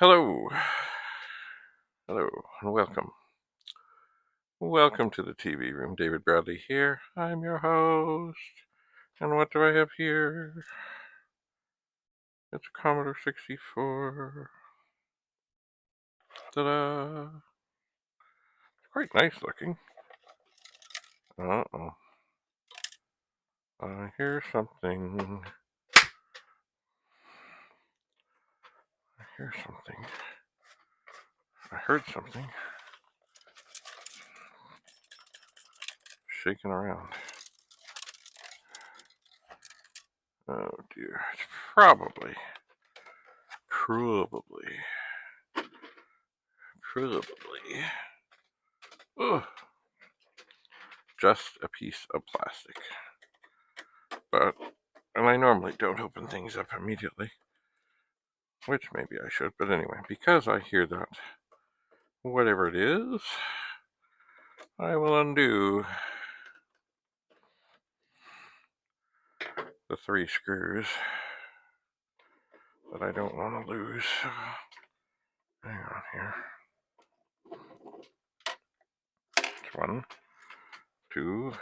Hello, hello, and welcome. Welcome to the TV room. David Bradley here. I'm your host. And what do I have here? It's a Commodore 64. Ta-da! It's quite nice looking. Uh-oh. I hear something. I hear something. I heard something. Shaking around. Oh dear. It's probably. Ugh, just a piece of plastic. And I normally don't open things up immediately, which maybe I should, but anyway, because I hear that, whatever it is, I will undo the 3 screws that I don't want to lose. Hang on here. It's 1, 2,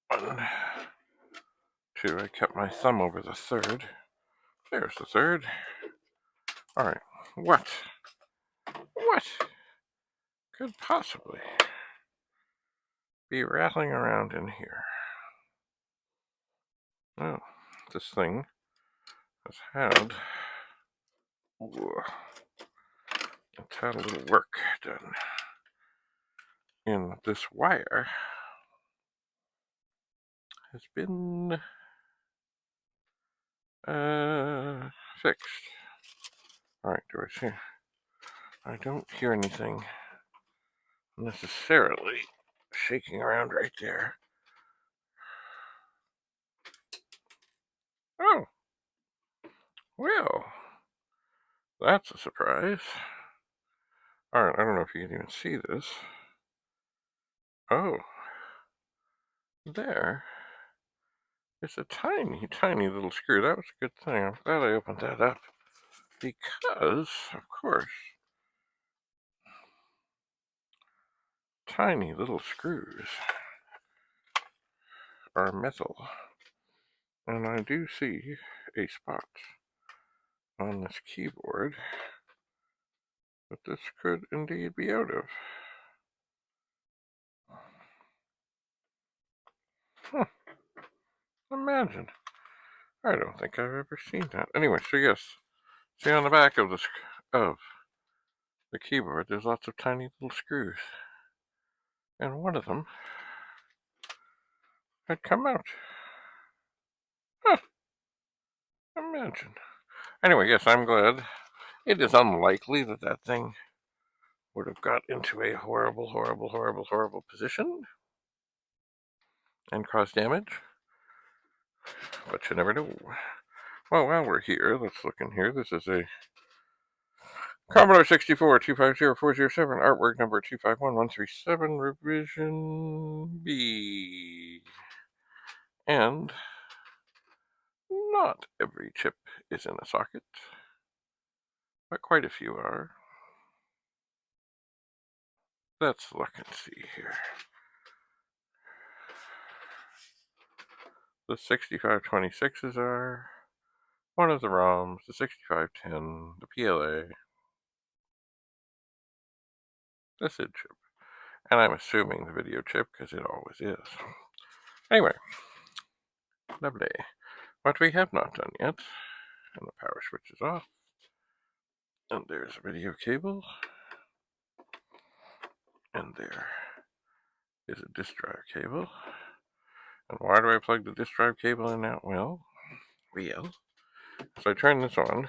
1, 2. I kept my thumb over the 3rd. There's the 3rd. Alright, what could possibly be rattling around in here? Oh, this thing has had a little work done. And this wire has been fixed. Alright, do I see? I don't hear anything necessarily shaking around right there. Oh, well, that's a surprise. Alright, I don't know if you can even see this. Oh, there is a tiny, tiny little screw. That was a good thing. I'm glad I opened that up because, of course, tiny little screws are metal. And I do see a spot on this keyboard that this could indeed be out of. Huh. Imagine. I don't think I've ever seen that. Anyway, so yes, see on the back of the keyboard, there's lots of tiny little screws. And one of them had come out. Huh. Imagine. Anyway, yes, I'm glad. It is unlikely that that thing would have got into a horrible, horrible, horrible, horrible position and caused damage. But you never know. Well, while we're here, let's look in here. This is a Commodore 64 250407, artwork number 251137, revision B. And not every chip is in a socket, but quite a few are. Let's look and see here. The 6526s are one of the ROMs, the 6510, the PLA, the SID chip, and I'm assuming the video chip because it always is. Anyway, lovely. What we have not done yet, and the power switch is off, and there's a video cable, and there is a disk drive cable. And why do I plug the disk drive cable in now? Well, so I turn this on,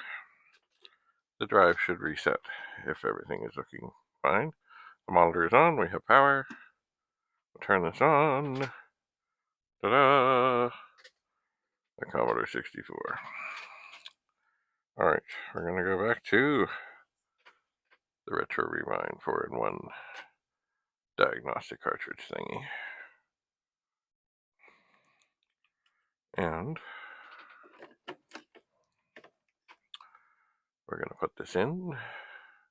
the drive should reset if everything is looking fine. The monitor is on, we have power. We'll turn this on. Ta-da! The Commodore 64. Alright, we're going to go back to the Retro Rewind 4-in-1 diagnostic cartridge thingy. And We're going to put this in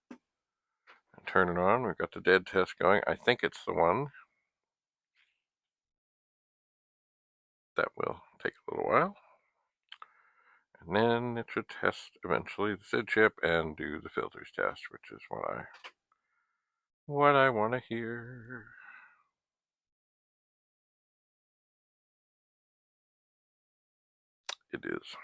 and turn it on. We've got the dead test going. I think it's the one. That will take a little while. And then it should test eventually the SID chip and do the filters test, which is what I want to hear. It is.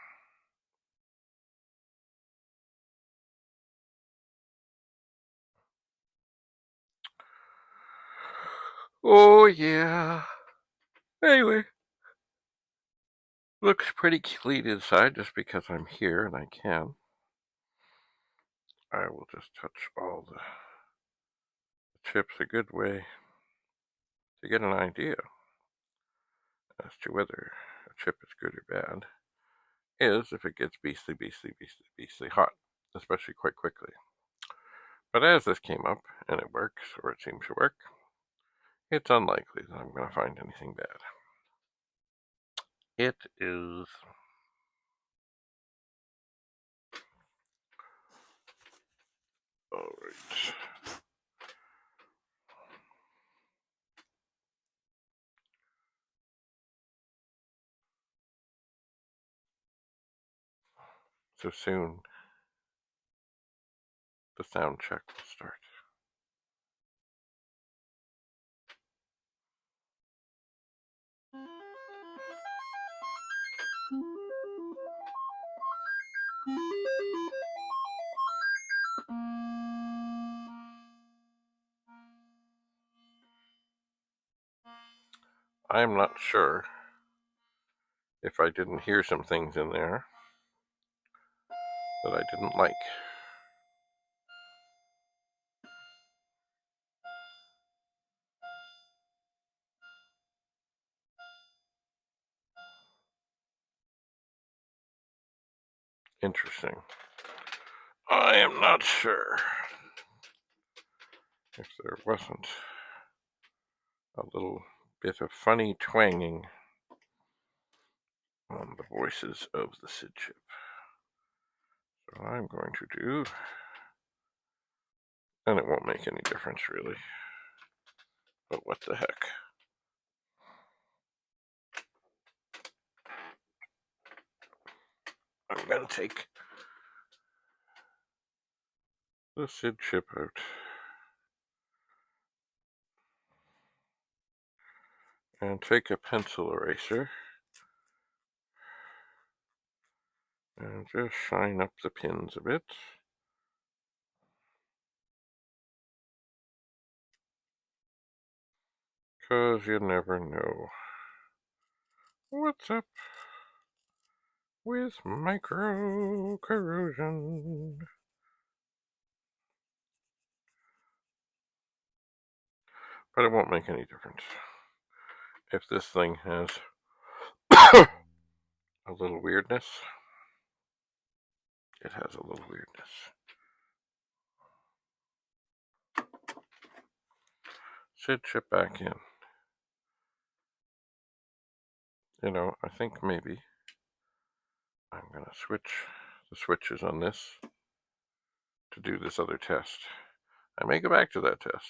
Oh yeah. Anyway, looks pretty clean inside just because I'm here and I can. I will just touch all the chips. A good way to get an idea as to whether a chip is good or bad is if it gets beastly hot, especially quite quickly. But as this came up and it works, or it seems to work, it's unlikely that I'm going to find anything bad. It is. Alright. So soon the sound check will start. I'm not sure if I didn't hear some things in there that I didn't like. Interesting. I am not sure if there wasn't a little bit of funny twanging on the voices of the SID chip. So I'm going to do, and it won't make any difference really, but what the heck. I'm going to take the SID chip out and take a pencil eraser and just shine up the pins a bit. Because you never know what's up with micro corrosion. But it won't make any difference. If this thing has a little weirdness, it has a little weirdness. SID chip back in. You know, I think maybe I'm going to switch the switches on this to do this other test. I may go back to that test.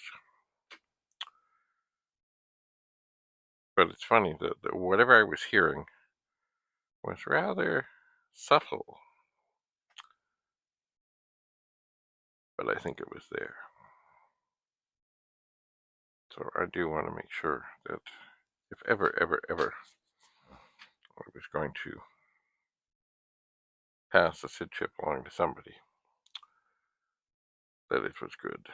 But it's funny that whatever I was hearing was rather subtle. But I think it was there. So I do want to make sure that if ever I was going to pass a SID chip along to somebody, that it was good.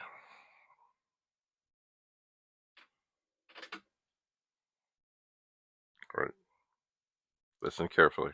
Right. Listen carefully.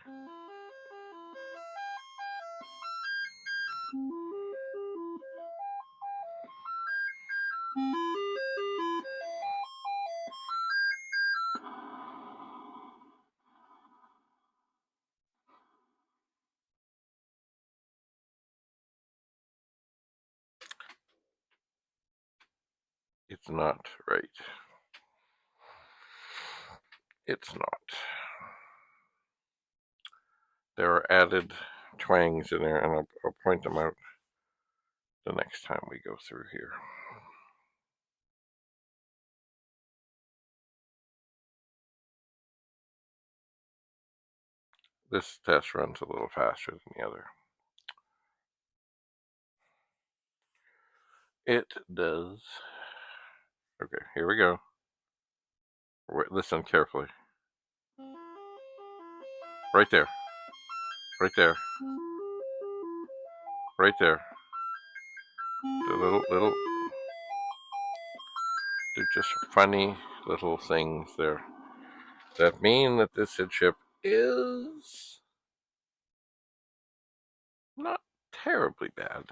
It's not right. It's not. There are added twangs in there, and I'll point them out the next time we go through here. This test runs a little faster than the other. It does. Okay, here we go. Wait, listen carefully. Right there. Right there. Right there. The little, they're just funny little things there that mean that this SID chip is not terribly bad,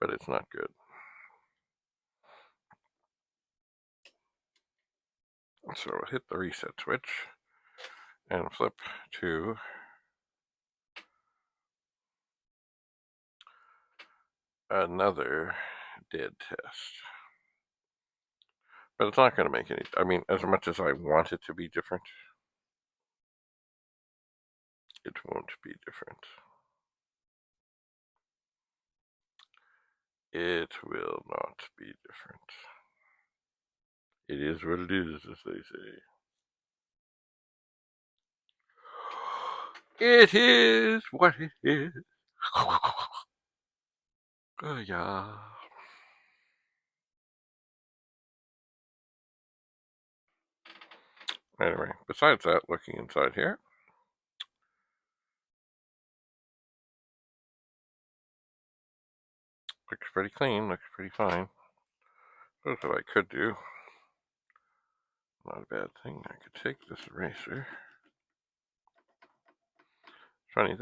but it's not good. So hit the reset switch and flip to another dead test. But it's not going to make any, I mean, as much as I want it to be different, it won't be different. It will not be different. It is what it is, as they say. It is what it is. Oh, yeah. Anyway, besides that, looking inside here, looks pretty clean, looks pretty fine. That's what I could do. Not a bad thing. I could take this eraser. Funny,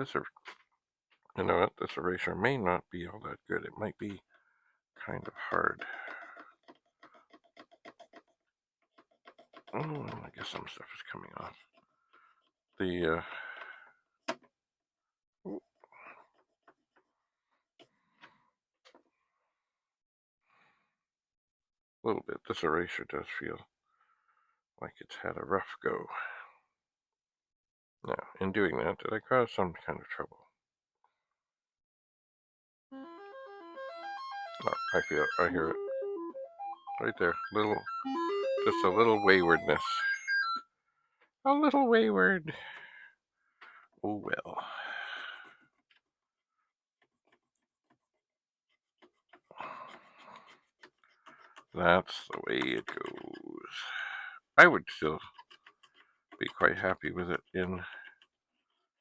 you know what? This eraser may not be all that good. It might be kind of hard. Oh, I guess some stuff is coming off. The little bit. This eraser does feel like it's had a rough go. Now, in doing that, did I cause some kind of trouble? No, I hear it. Right there. Just a little waywardness. A little wayward. Oh well. That's the way it goes. I would still be quite happy with it in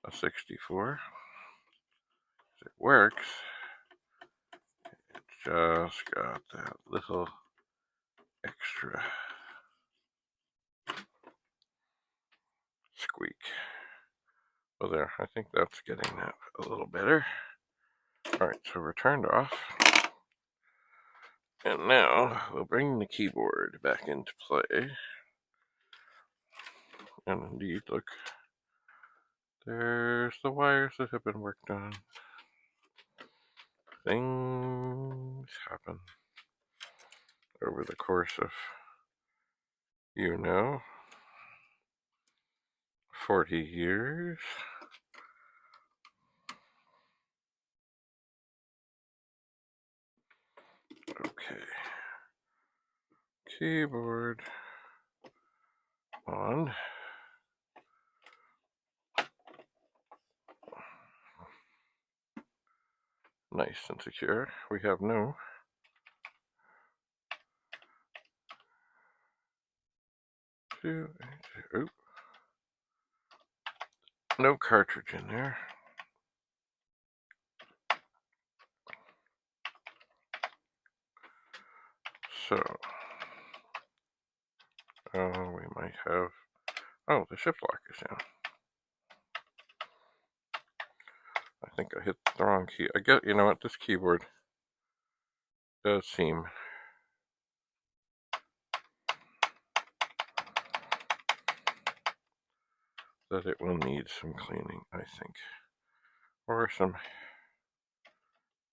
a 64. It works. It just got that little extra squeak. Well, there, I think that's getting that a little better. Alright, so we're turned off. And now we'll bring the keyboard back into play. And indeed, look, there's the wires that have been worked on. Things happen over the course of, 40 years. Okay. Keyboard on. Nice and secure. We have no no cartridge in there. So, we might have, the shift lock is down. I think I hit the wrong key. You know what, this keyboard does seem that it will need some cleaning, I think. Or some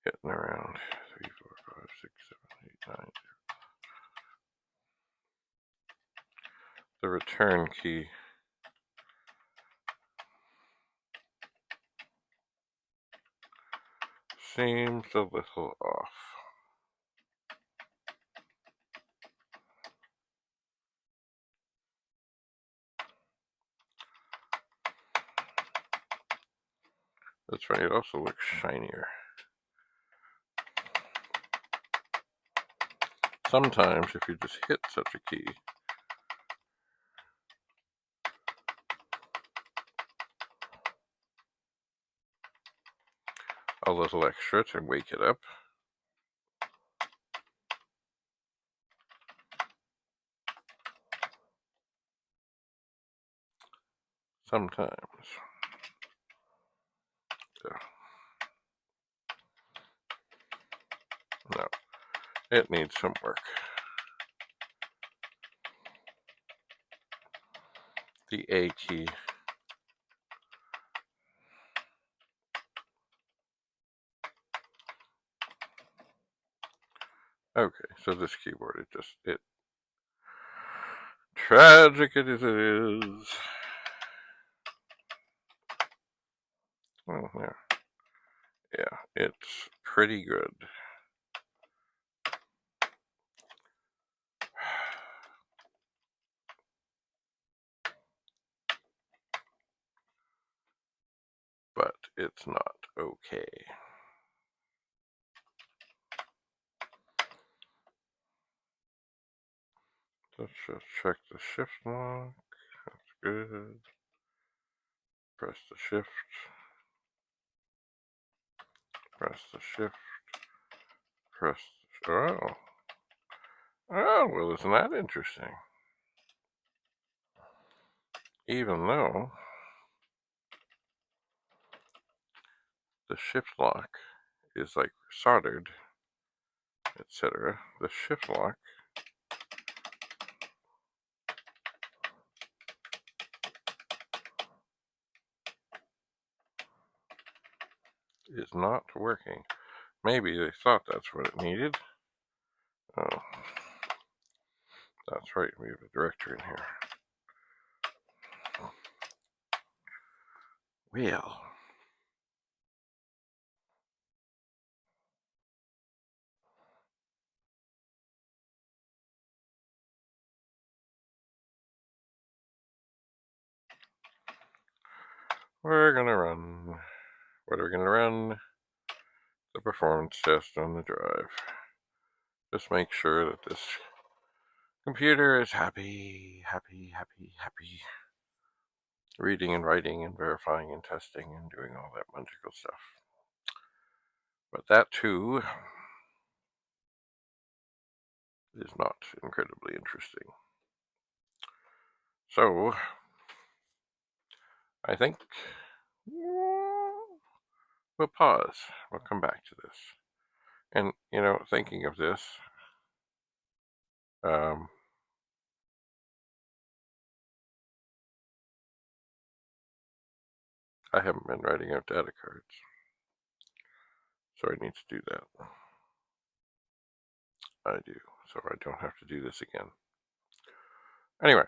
hitting around. 3, 4, 5, 6, 7, 8, 9. The return key seems a little off. That's right, it also looks shinier. Sometimes if you just hit such a key, a little extra to wake it up. Sometimes. So, no, it needs some work. The A key. Okay, so this keyboard, it tragic it is. Well, yeah, it's pretty good. But it's not okay. Let's just check the shift lock. That's good. Press the shift. Press the shift. Press the oh. Oh, well, isn't that interesting? Even though the shift lock is like soldered, etc., the shift lock is not working. Maybe they thought that's what it needed. Oh, that's right, we have a director in here. Well, we're gonna run. What are we gonna run? The performance test on the drive. Just make sure that this computer is happy, reading and writing and verifying and testing and doing all that magical stuff. But that too is not incredibly interesting. So I think we'll pause. We'll come back to this. And, thinking of this, I haven't been writing out data cards. So I need to do that. I do. So I don't have to do this again. Anyway,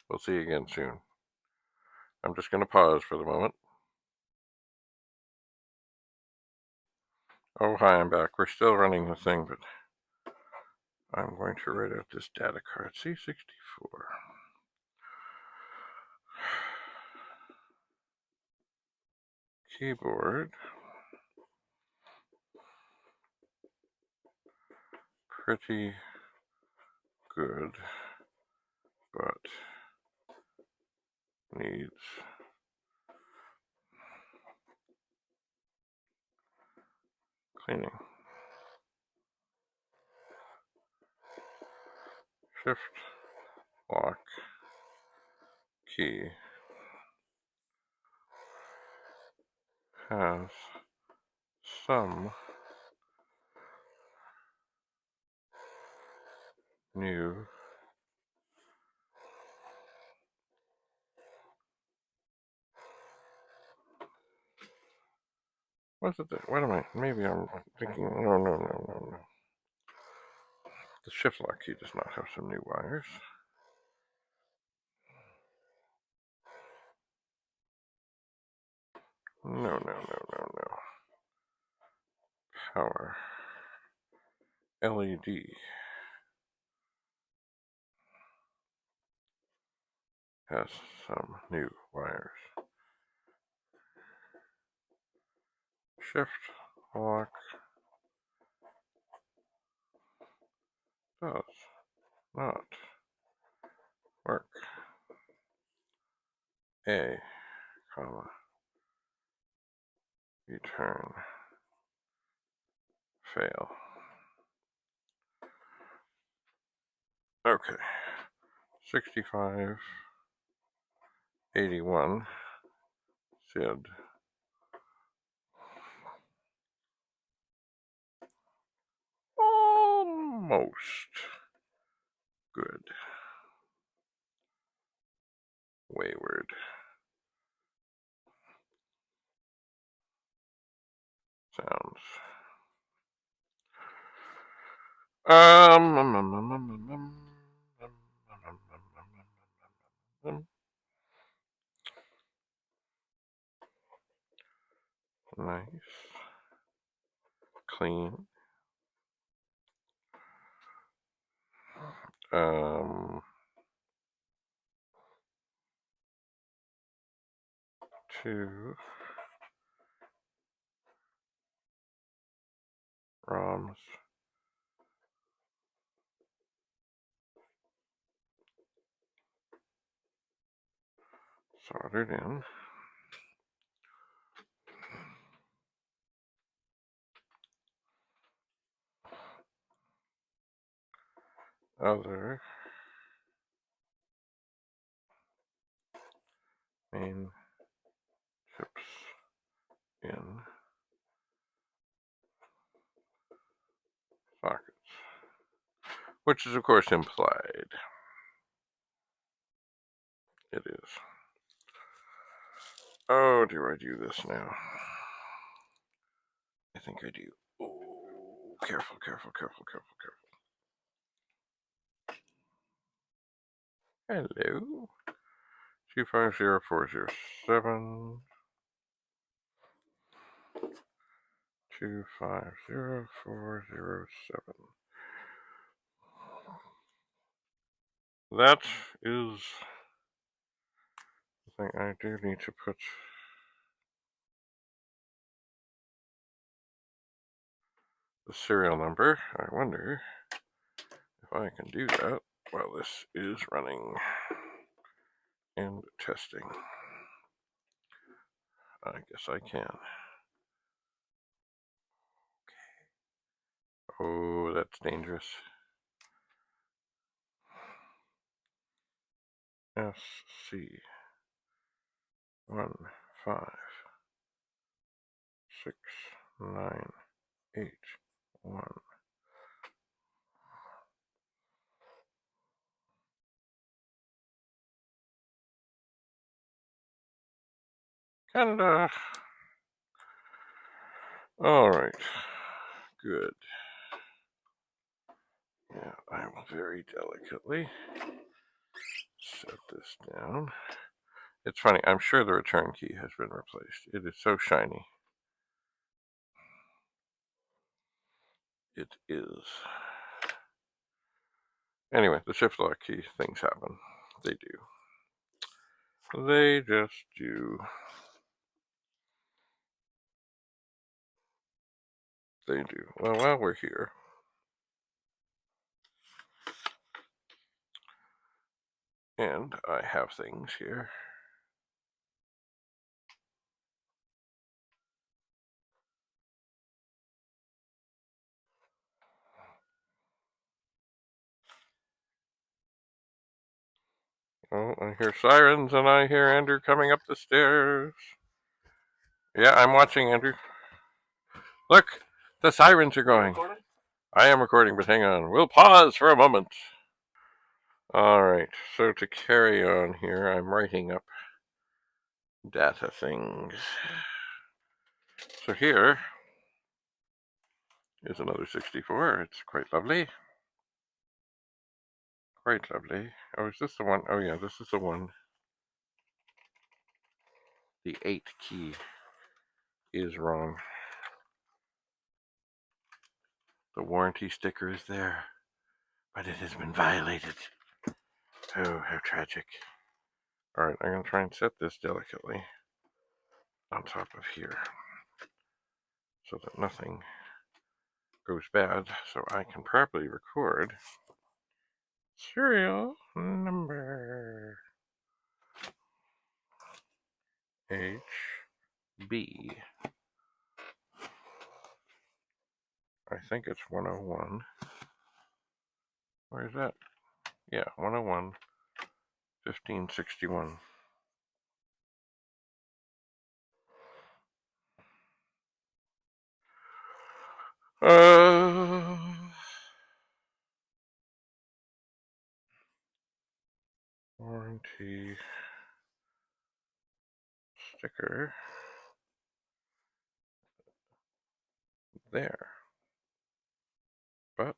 we'll see you again soon. I'm just going to pause for the moment. Oh, hi, I'm back. We're still running the thing, but I'm going to write out this data card. C64. Keyboard. Pretty good, but needs cleaning. Shift lock key has some new what's it that, what am I, maybe I'm thinking, no. The shift lock key does not have some new wires. No. Power. LED. Has some new wires. Shift, lock, does not work. A, comma, return, fail. Okay, 65, 81, SID. Almost good. Wayward. Sounds. Nice. Clean. Two ROMs. Soldered in. Other main chips in sockets, which is of course implied. It is. Oh, do I do this now? I think I do. Oh, careful. 250407. 250407. That is the thing I do need to put the serial number. I wonder if I can do that while this is running and testing. I guess I can. Okay. Oh, that's dangerous. SC 15698 1. Canada. All right. Good. Yeah, I will very delicately set this down. It's funny, I'm sure the return key has been replaced. It is so shiny. It is. Anyway, the shift lock key things happen. They do. They just do. They do. Well, while we're here, and I have things here. Oh, I hear sirens and I hear Andrew coming up the stairs. Yeah, I'm watching, Andrew. Look, the sirens are going. I am recording, but hang on. We'll pause for a moment. All right, so to carry on here, I'm writing up data things. So here is another 64. It's quite lovely. Quite lovely. Oh, is this the one? Oh, yeah, this is the one. The 8 key. is wrong. The warranty sticker is there, but it has been violated. Oh, how tragic. Alright, I'm going to try and set this delicately on top of here so that nothing goes bad, so I can properly record serial number HB. I think it's 101. Where is that? Yeah, 101, 1561. Warranty sticker there, but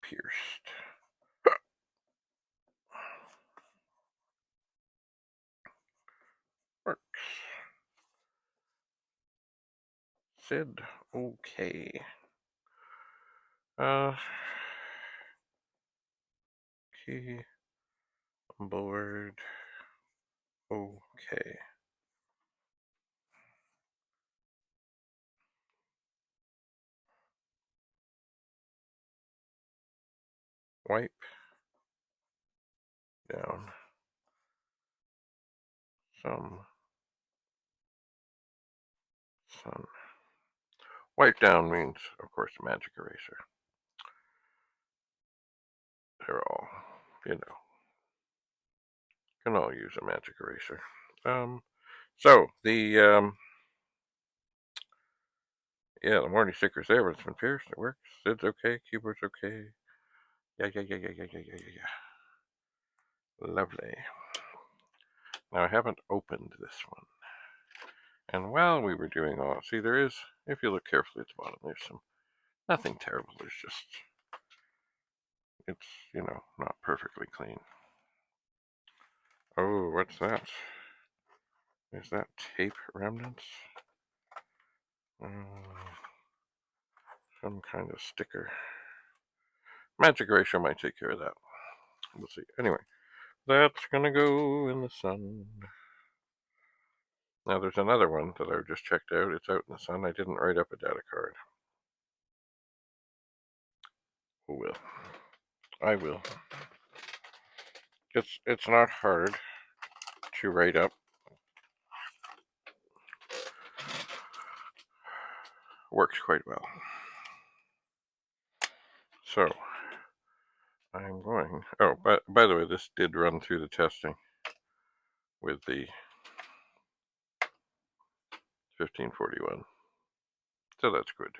pierced. Works. SID okay. Keyboard okay. Wipe down some sun. Wipe down means, of course, a magic eraser. They're all, can all use a magic eraser. So the the warranty sticker's there, but it's been pierced. It works. SID's okay. Keyboard's okay. Yeah. Lovely. Now I haven't opened this one. And while we were doing all, see, there is, if you look carefully at the bottom, there's nothing terrible. There's just, it's, not perfectly clean. Oh, what's that? Is that tape remnants? Some kind of sticker. Magic eraser might take care of that. We'll see. Anyway, that's gonna go in the sun. Now there's another one that I've just checked out. It's out in the sun. I didn't write up a data card. Oh well. I will. It's not hard to write up. Works quite well. So I'm going. Oh, by the way, this did run through the testing with the 1541. So that's good.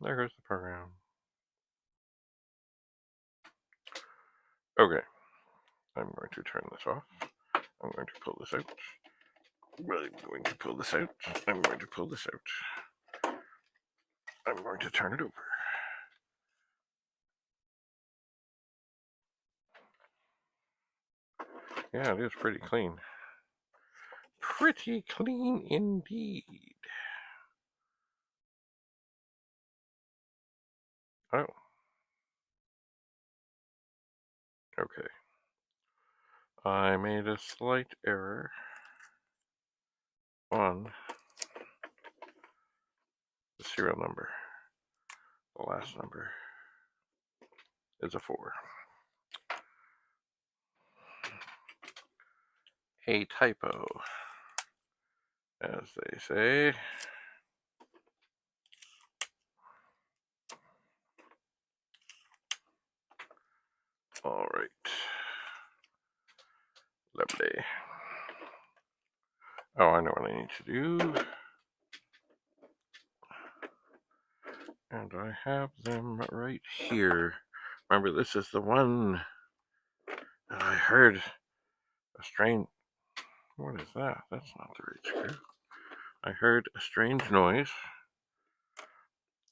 There goes the program. Okay. I'm going to turn this off. I'm going to pull this out. I'm going to pull this out. I'm going to pull this out. I'm going to turn it over. Yeah, it is pretty clean. Pretty clean indeed. Oh. Okay. I made a slight error on the serial number. The last number is a 4. A typo, as they say. All right. Lovely. Oh, I know what I need to do. And I have them right here. Remember, this is the one that I heard a strange... What is that? That's not the right screw. I heard a strange noise.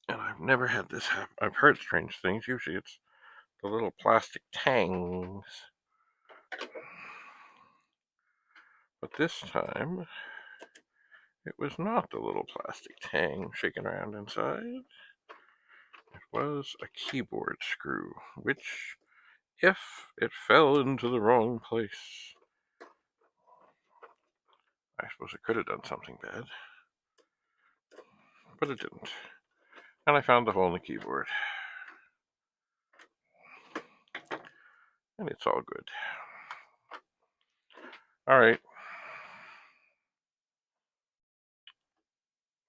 And I've never had this happen. I've heard strange things. Usually it's the little plastic tangs But this time, it was not the little plastic tang shaking around inside. It was a keyboard screw, which, if it fell into the wrong place, I suppose it could have done something bad. But it didn't. And I found the hole in the keyboard. And it's all good. Alright.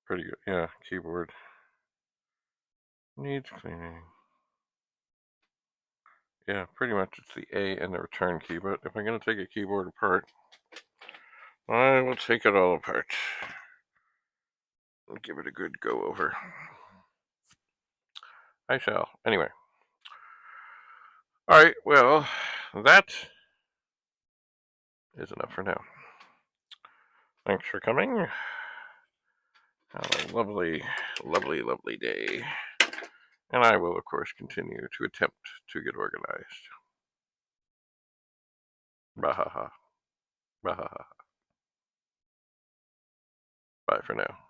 Pretty good. Yeah, keyboard needs cleaning. Yeah, pretty much it's the A and the return key, but if I'm going to take a keyboard apart, I will take it all apart and give it a good go over. I shall. Anyway. Alright, well, that is enough for now. Thanks for coming. Have a lovely, lovely, lovely day. And I will, of course, continue to attempt to get organized. Bahaha. Bahaha. Bye for now.